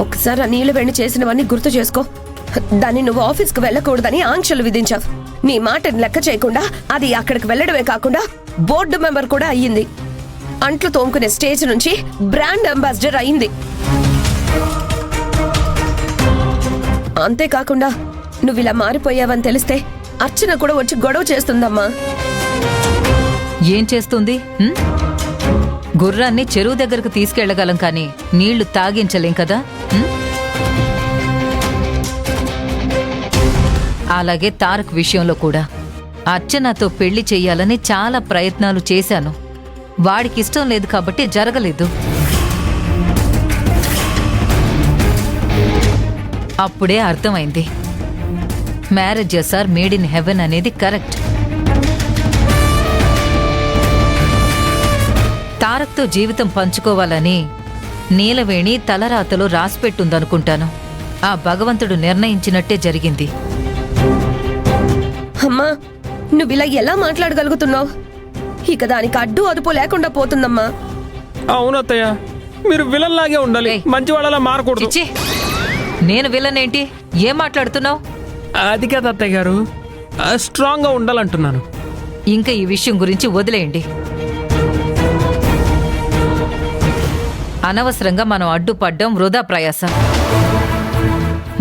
ఒకసారి ఆ నీలవేణి చేసినవన్నీ గుర్తు చేసుకో. దాన్ని నువ్వు ఆఫీస్కి వెళ్ళకూడదని ఆంక్షలు విధించావు. నీ మాటని లెక్క చేయకుండా అది అక్కడికి వెళ్ళడమే కాకుండా బోర్డు మెంబర్ కూడా అయ్యింది. అంట్లు తోముకునే స్టేజ్ నుంచి బ్రాండ్ అంబాసిడర్ అయింది. అంతేకాకుండా నువ్వు ఇలా మారిపోయావని తెలిస్తే అర్చన కూడా వచ్చి గొడవ చేస్తుందమ్మా. ఏం చేస్తుంది? గుర్రాన్ని చెరువు దగ్గరకు తీసుకెళ్లగలం కానీ నీళ్లు తాగించలేం కదా. అలాగే తారక్ విషయంలో కూడా అర్చనతో పెళ్లి చెయ్యాలని చాలా ప్రయత్నాలు చేశాను. వాడికిష్టం లేదు కాబట్టి జరగలేదు. అప్పుడే అర్థమైంది marriage sir made in heaven అనేది కరెక్ట్. తారక్తో జీవితం పంచుకోవాలని నీలవేణి తలరాతలో రాసిపెట్టుందనుకుంటాను. ఆ భగవంతుడు నిర్ణయించినట్టే జరిగింది. అమ్మా, నువ్విలా ఎలా మాట్లాడగలుగుతున్నావు? ఇక దానికి అడ్డు అదుపు లేకుండా పోతుందమ్మా. అవునత్తయ్య, మీరు విలన్ లాగే ఉండాలి, మంచి వాళ్ళలా మారకూడదు. చిచ్చి, నేను విలన్ ఏంటి? ఏం మాట్లాడుతున్నావు? అది కదా అత్తయ్య గారు, స్ట్రాంగ్ గా ఉండాలంటున్నాను. ఇంకా ఈ విషయం గురించి వదిలేయండి. అనవసరంగా మనం అడ్డుపడ్డం వృధా ప్రయాస.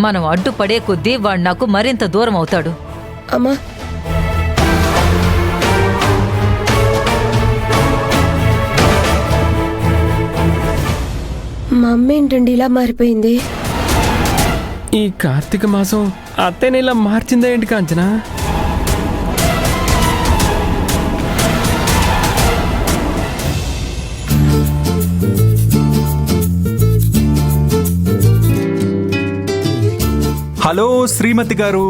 మనం అడ్డుపడే కొద్దీ వాడు నాకు మరింత దూరం అవుతాడు. అమ్మా, మా అమ్మ ఏంటండి ఇలా మారిపోయింది? ఈ కార్తీక మాసం అత్తయ్యని ఇలా మార్చిందా ఏంటి కాంచనా? హలో శ్రీమతి గారు.